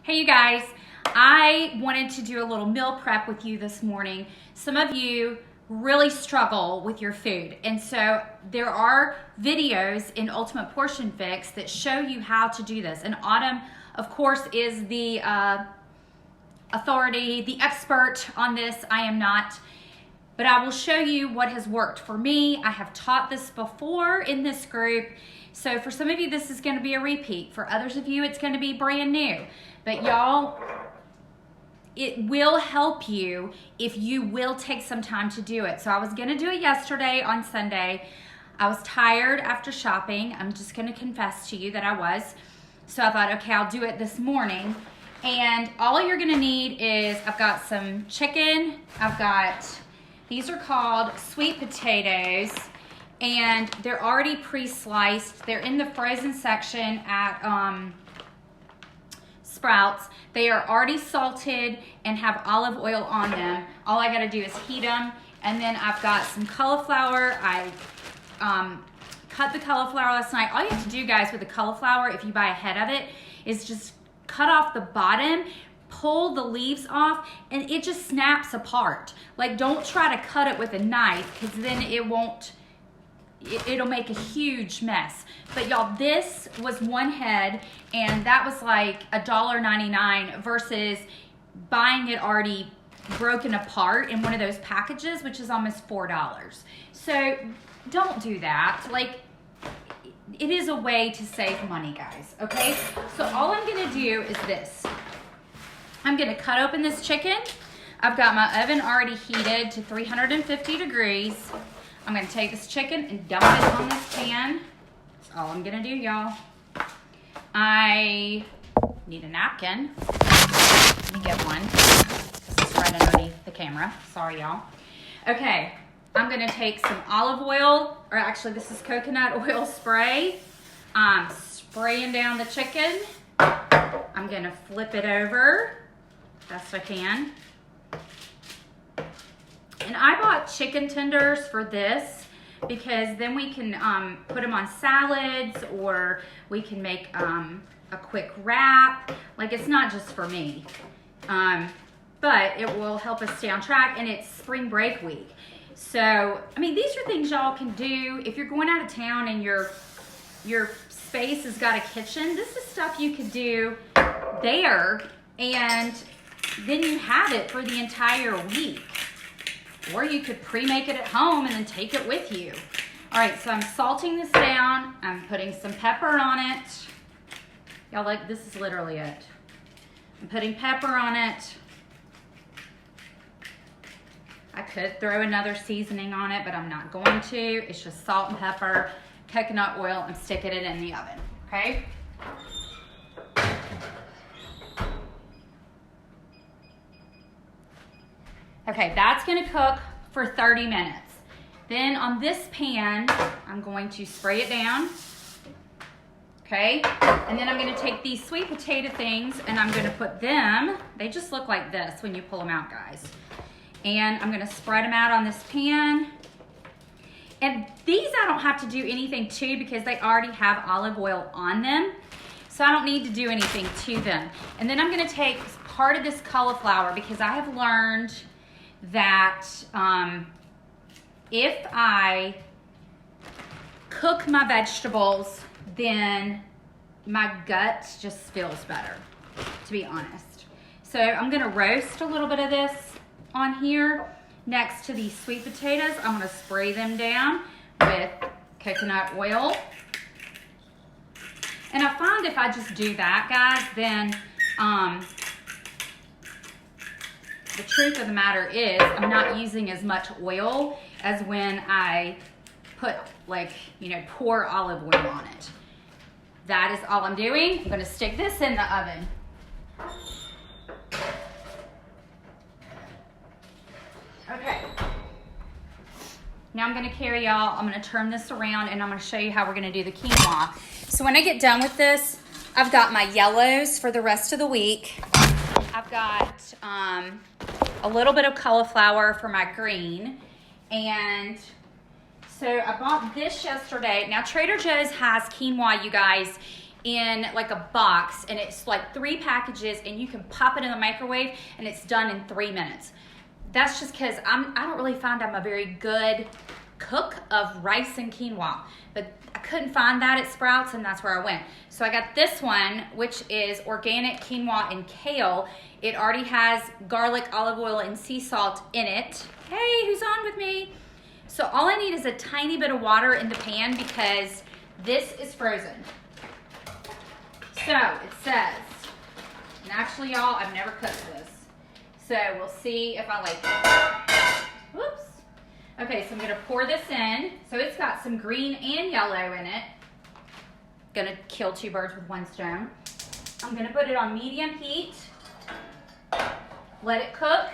Hey you guys, I wanted to do a little meal prep with you this morning. Some of you really struggle with your food, and so there are videos in Ultimate Portion Fix that show you how to do this. And Autumn, of course, is the authority, the expert on this. I am not, but I will show you what has worked for me. I have taught this before in this group, so for some of you this is going to be a repeat. For others of you it's going to be brand new. But y'all, it will help you if you will take some time to do it. So I was gonna do it yesterday on Sunday. I was tired after shopping. I'm just gonna confess to you that I was. So I thought, okay, I'll do it this morning. And all you're gonna need is, I've got some chicken. These are called sweet potatoes, and they're already pre-sliced. They're in the frozen section at Sprouts. They are already salted and have olive oil on them. All I gotta do is heat them. And then I've got some cauliflower. I cut the cauliflower last night. All you have to do, guys, with the cauliflower, if you buy a head of it, is just cut off the bottom, pull the leaves off, and it just snaps apart. Like, don't try to cut it with a knife, because then it'll make a huge mess. But y'all, this was one head, and that was like $1.99 versus buying it already broken apart in one of those packages, which is almost $4. So don't do that. Like, it is a way to save money, guys, okay? So all I'm gonna do is this. I'm gonna cut open this chicken. I've got my oven already heated to 350 degrees. I'm gonna take this chicken and dump it on this pan. That's all I'm gonna do, y'all. I need a napkin. Let me get one. This is right underneath the camera. Sorry, y'all. Okay, I'm gonna take some olive oil, or actually this is coconut oil spray. I'm spraying down the chicken. I'm gonna flip it over best I can. And I bought chicken tenders for this because then we can put them on salads, or we can make a quick wrap. Like, it's not just for me, but it will help us stay on track, and it's spring break week. So, I mean, these are things y'all can do. If you're going out of town and your space has got a kitchen, this is stuff you could do there, and then you have it for the entire week. Or you could pre-make it at home and then take it with you. All right, so I'm salting this down. I'm putting some pepper on it. Y'all, like, this is literally it. I'm putting pepper on it. I could throw another seasoning on it, but I'm not going to. It's just salt and pepper, coconut oil. I'm sticking it in the oven, okay? Okay, that's gonna cook for 30 minutes. Then on this pan, I'm going to spray it down, okay? And then I'm gonna take these sweet potato things and I'm gonna put them, they just look like this when you pull them out, guys. And I'm gonna spread them out on this pan. And these I don't have to do anything to because they already have olive oil on them. So I don't need to do anything to them. And then I'm gonna take part of this cauliflower because I have learned that if I cook my vegetables, then my gut just feels better, to be honest. So I'm gonna roast a little bit of this on here next to these sweet potatoes. I'm gonna spray them down with coconut oil. And I find if I just do that, guys, then the truth of the matter is I'm not using as much oil as when I put, like, you know, pour olive oil on it. That is all I'm doing. I'm gonna stick this in the oven. Okay. Now I'm gonna carry y'all, I'm gonna turn this around and I'm gonna show you how we're gonna do the quinoa. So when I get done with this, I've got my yellows for the rest of the week. I've got a little bit of cauliflower for my green. And so I bought this yesterday. Now Trader Joe's has quinoa, you guys, in like a box, and it's like 3 packages, and you can pop it in the microwave and it's done in 3 minutes. That's just because I don't really find I'm a very good cook of rice and quinoa, but I couldn't find that at Sprouts, and that's where I went. So I got this one, which is organic quinoa and kale. It already has garlic, olive oil, and sea salt in it. Hey, who's on with me? So all I need is a tiny bit of water in the pan because this is frozen. So it says, and actually y'all, I've never cooked this. So we'll see if I like it. Whoops. Okay, so I'm gonna pour this in. So it's got some green and yellow in it. Gonna kill 2 birds with 1 stone. I'm gonna put it on medium heat. Let it cook.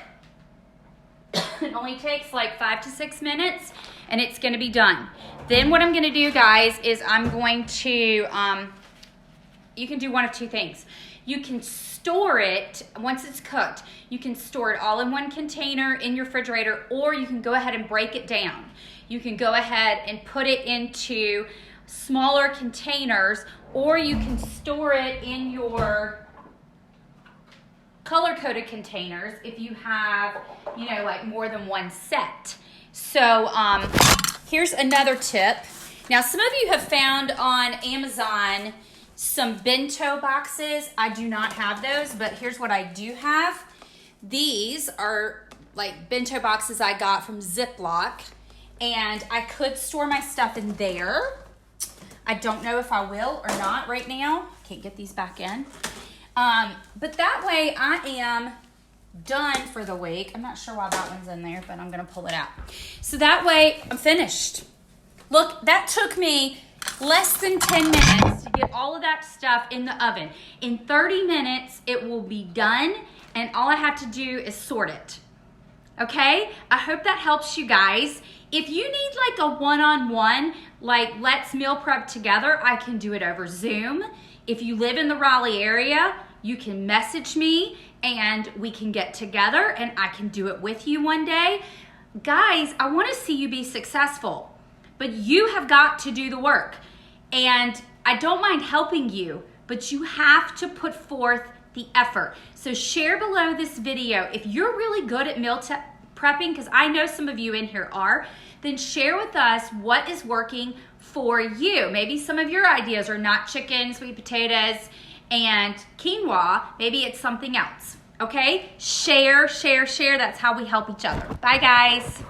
It only takes like 5 to 6 minutes and it's gonna be done. Then what I'm gonna do, guys, is I'm going to, you can do one of 2 things. You can store it, once it's cooked, you can store it all in one container in your refrigerator, or you can go ahead and break it down. You can go ahead and put it into smaller containers, or you can store it in your color-coded containers if you have, you know, like more than 1 set. So here's another tip. Now, some of you have found on Amazon some bento boxes. I do not have those, but here's what I do have. These are like bento boxes I got from Ziploc, and I could store my stuff in there. I don't know if I will or not right now. Can't get these back in. But that way I am done for the week. I'm not sure why that one's in there, but I'm gonna pull it out. So that way I'm finished. Look, that took me less than 10 minutes to get all of that stuff in the oven. In 30 minutes, it will be done, and all I have to do is sort it. Okay? I hope that helps you guys. If you need like a one-on-one, like let's meal prep together, I can do it over Zoom. If you live in the Raleigh area, you can message me and we can get together and I can do it with you one day. Guys, I want to see you be successful, but you have got to do the work. And I don't mind helping you, but you have to put forth the effort. So share below this video. If you're really good at meal prepping, because I know some of you in here are, then share with us what is working for you. Maybe some of your ideas are not chicken, sweet potatoes, and quinoa. Maybe it's something else, okay? Share, share, share. That's how we help each other. Bye, guys.